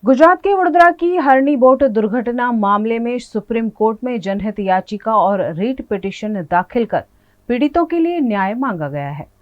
गुजरात के वडोदरा की हरणी बोट दुर्घटना मामले में सुप्रीम कोर्ट में जनहित याचिका और रीट पिटीशन दाखिल कर पीड़ितों के लिए न्याय मांगा गया है।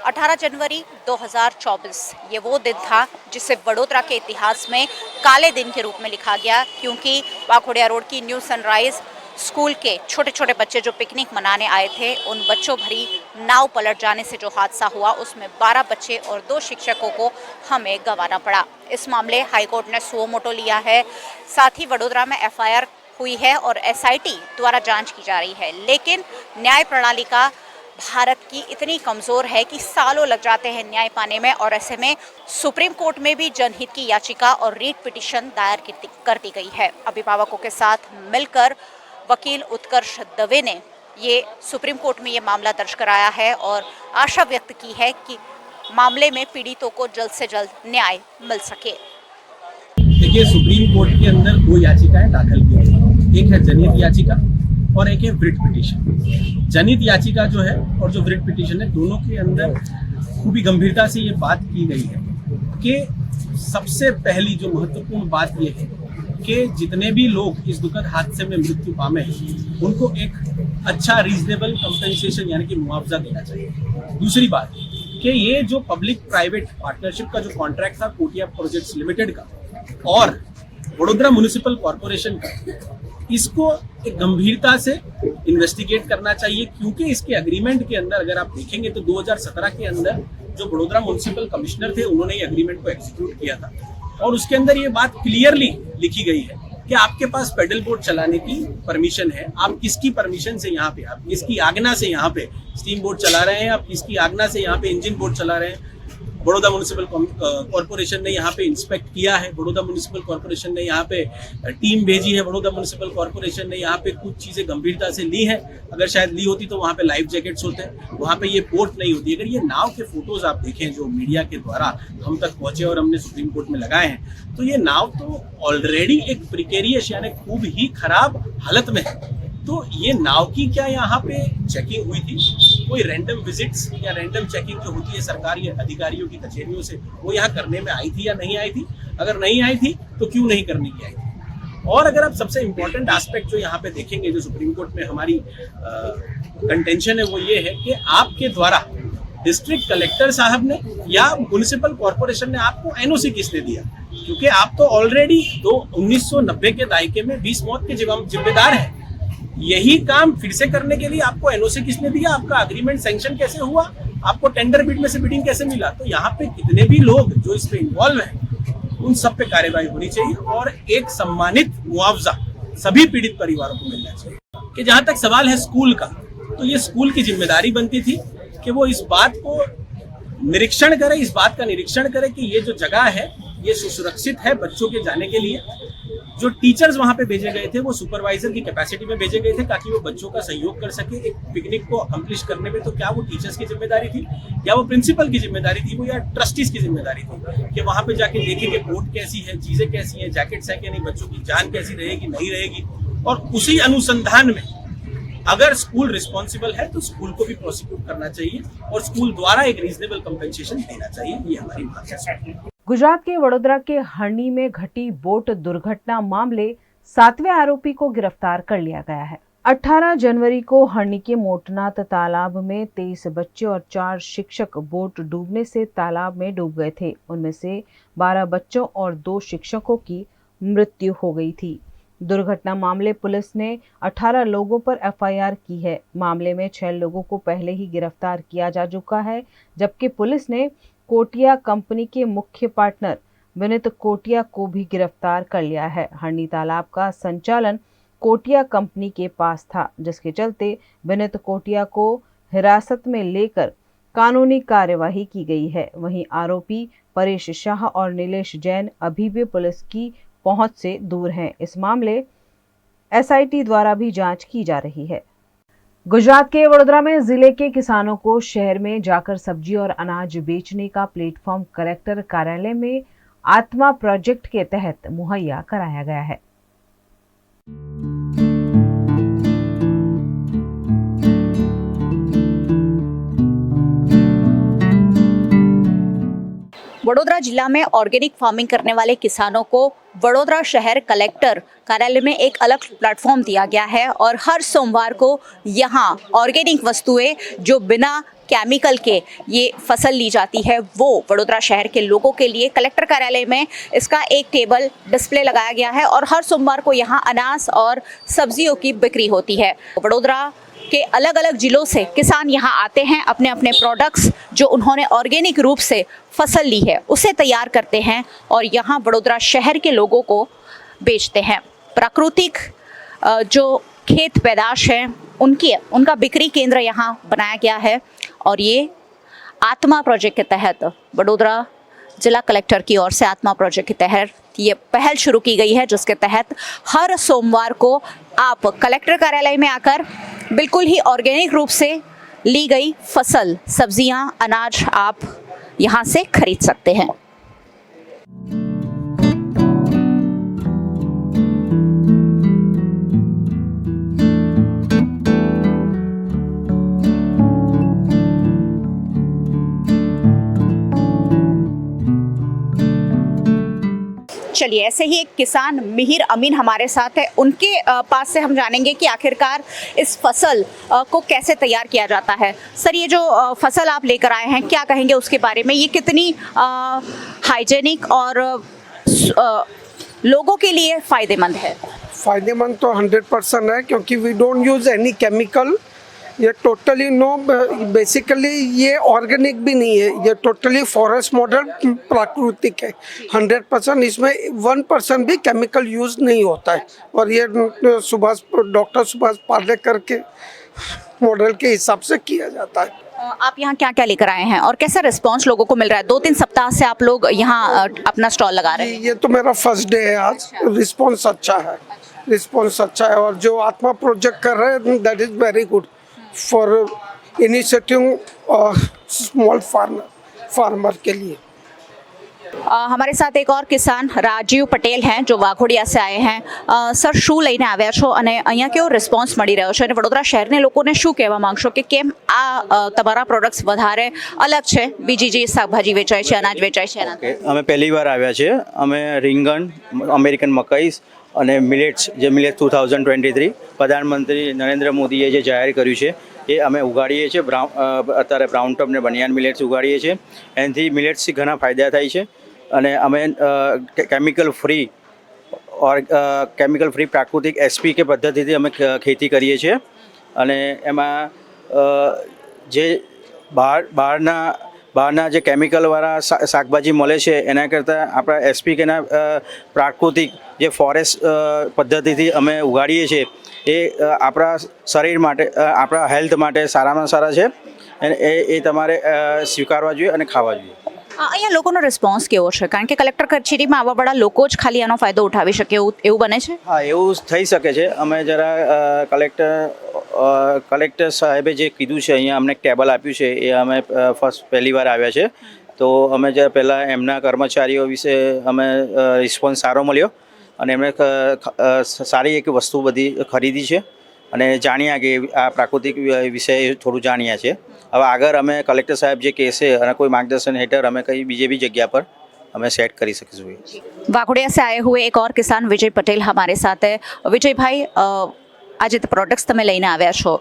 18 जनवरी 2024 ये वो दिन था जिसे वडोदरा के इतिहास में काले दिन के रूप में लिखा गया, क्योंकि वाघोडिया रोड की न्यू सनराइज स्कूल के छोटे छोटे बच्चे जो पिकनिक मनाने आए थे, उन बच्चों भरी नाव पलट जाने से जो हादसा हुआ उसमें 12 बच्चे और 2 शिक्षकों को हमें गंवाना पड़ा। इस मामले हाईकोर्ट ने सुओ मोटो लिया है। साथ ही वडोदरा में FIR हुई है और SIT द्वारा जांच की जा रही है, लेकिन न्याय प्रणाली का भारत की इतनी कमज़ोर है कि सालों लग जाते हैं न्याय पाने में, और ऐसे में सुप्रीम कोर्ट में भी जनहित की याचिका और रीट पिटीशन दायर कर दी गई है। अभिभावकों के साथ मिलकर वकील उत्कर्ष दवे ने ये सुप्रीम कोर्ट में ये मामला दर्ज कराया है और आशा व्यक्त की है कि मामले में पीड़ितों को जल्द से जल्द न्याय मिल सके। देखिए, सुप्रीम कोर्ट के अंदर 2 याचिकाएं दाखिल की गई, एक है जनहित याचिका और एक है वृट पिटीशन। जनहित याचिका जो है और जो वृट पिटीशन है, दोनों के अंदर खूबी गंभीरता से ये बात की गई है कि सबसे पहली जो महत्वपूर्ण बात ये है कि जितने भी लोग इस दुखद हादसे में मृत्यु पामे हैं, उनको एक अच्छा रीजनेबल कंपेंसेशन यानी कि मुआवजा देना चाहिए। दूसरी बात कि ये जो पब्लिक प्राइवेट पार्टनरशिप का जो कॉन्ट्रैक्ट था कोटिया प्रोजेक्ट्स लिमिटेड का और वडोदरा म्युनिसिपल कॉर्पोरेशन का, इसको एक गंभीरता से इन्वेस्टिगेट करना चाहिए, क्योंकि इसके एग्रीमेंट के अंदर अगर आप देखेंगे तो 2017 के अंदर जो वडोदरा म्युनिसिपल कमिश्नर थे, उन्होंने ये एग्रीमेंट को एग्जीक्यूट किया था और उसके अंदर ये बात क्लियरली लिखी गई है कि आपके पास पेडल बोट चलाने की परमिशन है। आप किसकी परमिशन से यहाँ पे, आप किसकी आज्ञा से यहाँ पे स्टीम बोट चला रहे हैं, आप किसकी आज्ञा से यहाँ पे इंजन बोट चला रहे हैं। बड़ौदा म्युनिसिपल कॉर्पोरेशन ने यहाँ पे इंस्पेक्ट किया है, बड़ौदा म्युनिसिपल कॉर्पोरेशन ने यहाँ पे टीम भेजी है, बड़ौदा म्युनिसिपल कॉर्पोरेशन ने यहाँ पे कुछ चीज़ें गंभीरता से ली है। अगर शायद ली होती तो वहाँ पे लाइफ जैकेट्स होते, वहाँ पे ये बोट नहीं होती। अगर ये नाव के फोटोज आप देखें जो मीडिया के द्वारा हम तक पहुंचे और हमने सुप्रीम कोर्ट में लगाए हैं, तो ये नाव तो ऑलरेडी एक प्रिकेरियस यानी खूब ही खराब हालत में है। तो ये नाव की क्या यहाँ पे चेकिंग हुई थी? कोई रैंडम विजिट्स या रैंडम चेकिंग जो होती है सरकारी अधिकारियों की कचहरियों से, वो यहाँ करने में आई थी या नहीं आई थी? अगर नहीं आई थी तो क्यों नहीं करने की आई थी? और अगर आप सबसे इम्पोर्टेंट एस्पेक्ट जो यहाँ पे देखेंगे, जो सुप्रीम कोर्ट में हमारी कंटेंशन है, वो ये है कि आपके द्वारा डिस्ट्रिक्ट कलेक्टर साहब ने या म्युनिसिपल कॉर्पोरेशन ने आपको NOC किसने दिया? क्योंकि आप तो ऑलरेडी 1990 के दायके में 20 मौत के जिम्मेदार हैं। यही काम फिर से करने के लिए आपको NOC किसने दिया? आपका एग्रीमेंट सैंक्शन कैसे हुआ? आपको टेंडर बिड में से बिडिंग कैसे मिला? तो यहाँ पे कितने भी लोग जो इस पे इन्वॉल्व हैं, उन सब पे कार्रवाई होनी चाहिए और एक सम्मानित मुआवजा सभी पीड़ित परिवारों को मिलना चाहिए। कि जहां तक सवाल है स्कूल का, तो ये स्कूल की जिम्मेदारी बनती थी कि वो इस बात को निरीक्षण करे, इस बात का निरीक्षण करे कि ये जो जगह है ये सुरक्षित है बच्चों के जाने के लिए। जो टीचर्स वहां पे भेजे गए थे वो सुपरवाइजर की कैपेसिटी में भेजे गए थे ताकि वो बच्चों का सहयोग कर सके एक पिकनिक को अकम्प्लिश करने में। तो क्या वो टीचर्स की जिम्मेदारी थी या वो प्रिंसिपल की जिम्मेदारी थी, वो या ट्रस्टीज की जिम्मेदारी थी कि वहां पे जाके देखें कि बोट कैसी है, चीजें कैसी है, जैकेट्स है कि नहीं, बच्चों की जान कैसी रहेगी नहीं रहेगी। और उसी अनुसंधान में अगर स्कूल रिस्पॉन्सिबल है तो स्कूल को भी प्रोसिक्यूट करना चाहिए और स्कूल द्वारा एक रीजनेबल कंपेंसेशन देना चाहिए। ये हमारी मांग है। गुजरात के वडोदरा के हरणी में घटी बोट दुर्घटना मामले 7वें आरोपी को गिरफ्तार कर लिया गया है। 18 जनवरी को हरणी के मोटनाथ तालाब में 23 बच्चे और 4 शिक्षक बोट डूबने से तालाब में डूब गए थे। उनमें से 12 बच्चों और 2 शिक्षकों की मृत्यु हो गई थी। दुर्घटना मामले पुलिस ने 18 लोगों पर FIR की है। मामले में 6 लोगों को पहले ही गिरफ्तार किया जा चुका है, जबकि पुलिस ने कोटिया कंपनी के मुख्य पार्टनर विनीत कोटिया को भी गिरफ्तार कर लिया है। हरणी तालाब का संचालन कोटिया कंपनी के पास था, जिसके चलते विनीत कोटिया को हिरासत में लेकर कानूनी कार्यवाही की गई है। वहीं आरोपी परेश शाह और नीलेश जैन अभी भी पुलिस की पहुंच से दूर हैं। इस मामले SIT द्वारा भी जांच की जा रही है। गुजरात के वडोदरा में जिले के किसानों को शहर में जाकर सब्जी और अनाज बेचने का प्लेटफॉर्म कलेक्टर कार्यालय में आत्मा प्रोजेक्ट के तहत मुहैया कराया गया है। वडोदरा जिला में ऑर्गेनिक फार्मिंग करने वाले किसानों को वडोदरा शहर कलेक्टर कार्यालय में एक अलग प्लेटफॉर्म दिया गया है और हर सोमवार को यहाँ ऑर्गेनिक वस्तुएं जो बिना केमिकल के ये फसल ली जाती है वो वडोदरा शहर के लोगों के लिए कलेक्टर कार्यालय में इसका एक टेबल डिस्प्ले लगाया गया है और हर सोमवार को यहाँ अनाज और सब्जियों की बिक्री होती है। वडोदरा के अलग अलग जिलों से किसान यहाँ आते हैं, अपने अपने प्रोडक्ट्स जो उन्होंने ऑर्गेनिक रूप से फसल ली है उसे तैयार करते हैं और यहाँ वडोदरा शहर के लोगों को बेचते हैं। प्राकृतिक जो खेत पैदाश है उनका बिक्री केंद्र यहाँ बनाया गया है और ये आत्मा प्रोजेक्ट के तहत वडोदरा जिला कलेक्टर की ओर से आत्मा प्रोजेक्ट के तहत ये पहल शुरू की गई है, जिसके तहत हर सोमवार को आप कलेक्टर कार्यालय में आकर बिल्कुल ही ऑर्गेनिक रूप से ली गई फसल, सब्जियां, अनाज आप यहाँ से खरीद सकते हैं। चलिए ऐसे ही एक किसान मिहिर अमीन हमारे साथ है, उनके पास से हम जानेंगे कि आखिरकार इस फसल को कैसे तैयार किया जाता है। सर, ये जो फसल आप लेकर आए हैं क्या कहेंगे उसके बारे में? ये कितनी हाइजेनिक और लोगों के लिए फ़ायदेमंद है? फ़ायदेमंद तो 100% है, क्योंकि we don't use any chemical. ये टोटली बेसिकली ये ऑर्गेनिक भी नहीं है, ये टोटली फॉरेस्ट मॉडल प्राकृतिक है 100%। इसमें 1% भी केमिकल यूज़ नहीं होता है और ये डॉक्टर सुभाष पालेकर के मॉडल के हिसाब से किया जाता है। आप यहाँ क्या क्या लेकर आए हैं और कैसा रिस्पांस लोगों को मिल रहा है? 2-3 सप्ताह से आप लोग यहाँ अपना स्टॉल लगा रहे हैं। ये तो मेरा फर्स्ट डे है आज। रिस्पांस अच्छा है, रिस्पांस अच्छा है और जो आत्मा प्रोजेक्ट कर रहे हैं that is very good for initiative small farmer के लिए। हमारे साथ एक और किसान राजीव पटेल हैं जो વાઘોડિયા से आए हैं। સર, શું લઈને આવ્યા છો અને અહીંયા કેવો રિસ્પોન્સ મળી રહ્યો છે અને વડોદરા શહેરને લોકોને શું કહેવા માંગશો કે કેમ આ તમારા પ્રોડક્ટ્સ વધારે અલગ છે બીજી જે શાકભાજી વેચાય છે, અનાજ વેચાય છે એના? અમે પહેલી વાર આવ્યા છે। અમે રીંગણ, અમેરિકન મકાઈસ અને મિલેટ્સ, જે મિલેટ્સ 2023 પ્રધાનમંત્રી નરેન્દ્ર મોદીએ જે જાહેર કર્યું છે એ અમે ઉગાડીએ છીએ। અત્યારે બ્રાઉન ટપ ને બનિયાન મિલેટ્સ ઉગાડીએ છીએ। એનાથી મિલેટ્સથી ઘણા ફાયદા થાય છે અને અમે કેમિકલ ફ્રી પ્રાકૃતિક એસપી કે પદ્ધતિથી અમે ખેતી કરીએ છીએ અને એમાં જે બહારના જે કેમિકલવાળા શાકભાજી મળે છે એના કરતાં આપણા એસપી કેના પ્રાકૃતિક જે ફોરેસ્ટ પદ્ધતિથી અમે ઉગાડીએ છીએ એ આપણા શરીર માટે, આપણા હેલ્થ માટે સારામાં સારા છે અને એ તમારે સ્વીકારવા જોઈએ અને ખાવા જોઈએ। અહીંયા લોકોનો રિસ્પોન્સ કેવો છે? કારણ કે કલેક્ટર કચેરીમાં આવવાવાળા લોકો જ ખાલી આનો ફાયદો ઉઠાવી શકે એવું બને છે? હા, એવું થઈ શકે છે। અમે જરા કલેક્ટર સાહેબે જે કીધું છે અહીંયા અમને ટેબલ આપ્યું છે એ અમે પહેલી વાર આવ્યા છે તો અમે જરા પહેલાં એમના કર્મચારીઓ વિશે અમે રિસ્પોન્સ સારો મળ્યો અને એમણે સારી એક વસ્તુ બધી ખરીદી છે અને જાણ્યા કે આ પ્રાકૃતિક વિશે થોડું જાણ્યા છે। હવે આગળ અમે કલેક્ટર સાહેબ જે કહેશે અને કોઈ માર્ગદર્શન હેઠળ અમે કઈ બીજે બી જગ્યા પર અમે સેટ કરી શકીશું। વાઘોડિયા से आए हुए एक और किसान विजय पटेल हमारे साथ है। विजय भाई, આજે તે પ્રોડક્ટ્સ તમે લઈને આવ્યા છો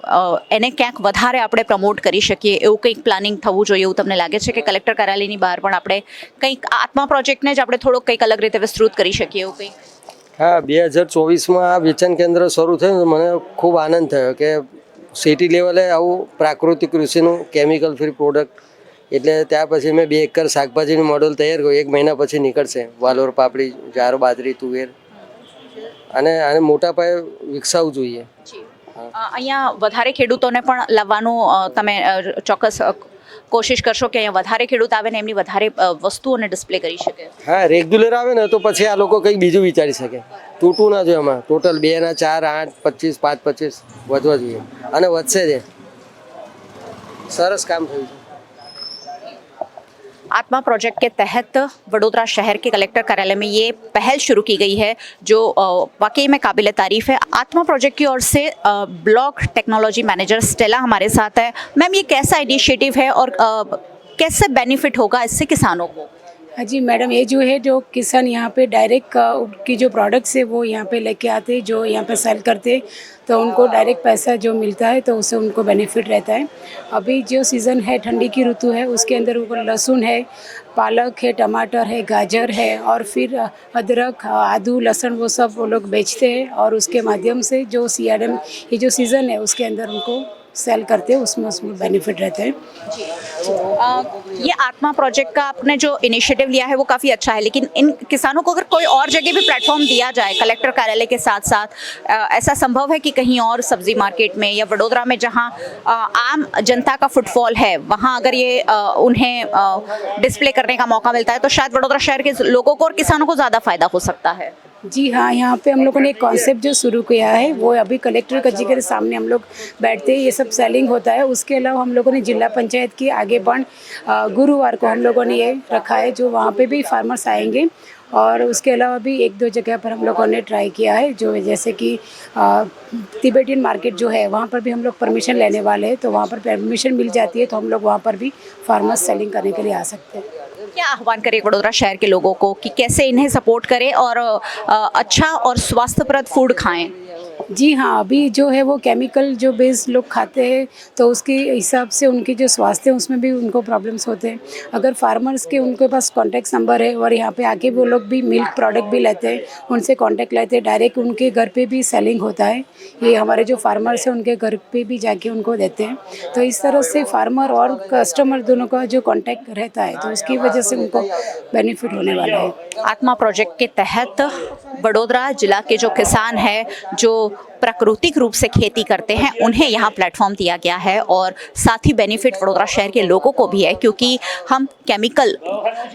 એને ક્યાંક વધારે આપણે પ્રમોટ કરી શકીએ એવું કંઈક પ્લાનિંગ થવું જોઈએ એવું તમને લાગે છે કે કલેક્ટર કાર્યાલયની બહાર પણ આપણે કંઈક આત્મા પ્રોજેક્ટને જ આપણે થોડોક કંઈક અલગ રીતે વિસ્તૃત કરી શકીએ એવું કંઈક? હા, 2024માં આ વેચાણ કેન્દ્ર શરૂ થયું તો મને ખૂબ આનંદ થયો કે સિટી લેવલે આવું પ્રાકૃતિક કૃષિનું કેમિકલ ફ્રી પ્રોડક્ટ, એટલે ત્યાં પછી મેં 2 એકર શાકભાજીનું મોડલ તૈયાર કર્યું। 1 મહિના પછી નીકળશે વાલોર, પાપડી, જાર, બાજરી, તુવેર અને આને મોટા પાયે વિકસાવવું જોઈએ। અહીંયા વધારે ખેડૂતોને પણ લાવવાનું તમે ચોક્કસ કોશિશ કરશો કે અહીંયા વધારે ખેડૂત આવે ને એમની વધારે વસ્તુઓને ડિસ્પ્લે કરી શકે? હા, રેગ્યુલર આવે ને તો પછી આ લોકો કંઈક બીજું વિચારી શકે। તૂટવું ના જોઈએ એમાં। ટોટલ 2 ના 4, 8, 25, 5, 25 વધવા જોઈએ અને વધશે છે। સરસ કામ થયું છે। आत्मा प्रोजेक्ट के तहत वडोदरा शहर के कलेक्टर कार्यालय में ये पहल शुरू की गई है जो वाकई में काबिल तारीफ़ है। आत्मा प्रोजेक्ट की ओर से ब्लॉक टेक्नोलॉजी मैनेजर स्टेला हमारे साथ है। मैम, ये कैसा इनिशिएटिव है और कैसे बेनिफिट होगा इससे किसानों को? हाँ जी मैडम, ये जो है जो किसान यहाँ पे डायरेक्ट उनकी जो प्रोडक्ट्स है वो यहाँ पे लेके आते, जो यहाँ पे सेल करते, तो उनको डायरेक्ट पैसा जो मिलता है तो उससे उनको बेनिफिट रहता है। अभी जो सीज़न है ठंडी की ऋतु है, उसके अंदर उनको लहसुन है, पालक है, टमाटर है, गाजर है और फिर अदरक, आदू, लहसुन वो सब वो लोग बेचते हैं और उसके माध्यम से जो CRM ये जो सीज़न है उसके अंदर उनको सेल करते हैं, उसमें बेनिफिट रहते हैं। ये आत्मा प्रोजेक्ट का आपने जो इनिशिएटिव लिया है वो काफ़ी अच्छा है, लेकिन इन किसानों को अगर कोई और जगह भी प्लेटफॉर्म दिया जाए कलेक्टर कार्यालय के साथ साथ, ऐसा संभव है कि कहीं और सब्जी मार्केट में या वडोदरा में जहां आम जनता का फुटफॉल है वहां अगर ये उन्हें डिस्प्ले करने का मौका मिलता है तो शायद वडोदरा शहर के लोगों को और किसानों को ज़्यादा फायदा हो सकता है। जी हाँ, यहाँ पे हम लोगों ने एक कॉन्सेप्ट जो शुरू किया है वो अभी कलेक्टर कचहरी के सामने हम लोग बैठते हैं, ये सब सेलिंग होता है। उसके अलावा हम लोगों ने जिला पंचायत के आगे पण गुरुवार को हम लोगों ने ये रखा है, जो वहाँ पे भी फार्मर्स आएंगे। और उसके अलावा भी 1-2 जगह पर हम लोगों ने ट्राई किया है, जो जैसे कि तिबेटियन मार्केट जो है वहाँ पर भी हम लोग परमिशन लेने वाले हैं, तो वहाँ पर परमिशन मिल जाती है तो हम लोग वहाँ पर भी फार्मर्स सेलिंग करने के लिए आ सकते हैं। क्या आह्वान करें वडोदरा शहर के लोगों को कि कैसे इन्हें सपोर्ट करें और अच्छा और स्वास्थ्यप्रद फूड खाएं? जी हाँ, अभी जो है वो केमिकल जो बेस्ड लोग खाते हैं तो उसके हिसाब से उनके जो स्वास्थ्य है उसमें भी उनको प्रॉब्लम्स होते हैं। अगर फार्मर्स के उनके पास कॉन्टैक्ट नंबर है और यहाँ पे आके वो लोग भी मिल्क प्रोडक्ट भी लेते हैं, उनसे कॉन्टैक्ट लेते हैं, डायरेक्ट उनके घर पे भी सेलिंग होता है। ये हमारे जो फार्मर्स हैं उनके घर पे भी जाके उनको देते हैं। तो इस तरह से फार्मर और कस्टमर दोनों का जो कॉन्टैक्ट रहता है तो उसकी वजह से उनको बेनिफिट होने वाला है। आत्मा प्रोजेक्ट के तहत वडोदरा जिला के जो किसान हैं, जो प्राकृतिक रूप से खेती करते हैं, उन्हें यहाँ प्लेटफॉर्म दिया गया है और साथ ही बेनिफिट वडोदरा शहर के लोगों को भी है, क्योंकि हम केमिकल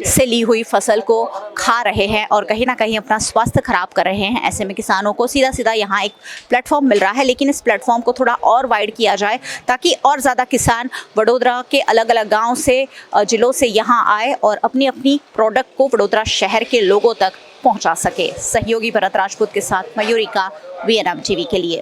से ली हुई फसल को खा रहे हैं और कहीं ना कहीं अपना स्वास्थ्य खराब कर रहे हैं। ऐसे में किसानों को सीधा सीधा यहाँ एक प्लेटफॉर्म मिल रहा है, लेकिन इस प्लेटफॉर्म को थोड़ा और वाइड किया जाए ताकि और ज़्यादा किसान वडोदरा के अलग अलग गाँव से, जिलों से यहाँ आए और अपनी अपनी प्रोडक्ट को वडोदरा शहर के लोगों तक पहुंचा सके। सहयोगी भरत राजपूत के साथ मयूरिका, VNM टीवी के लिए।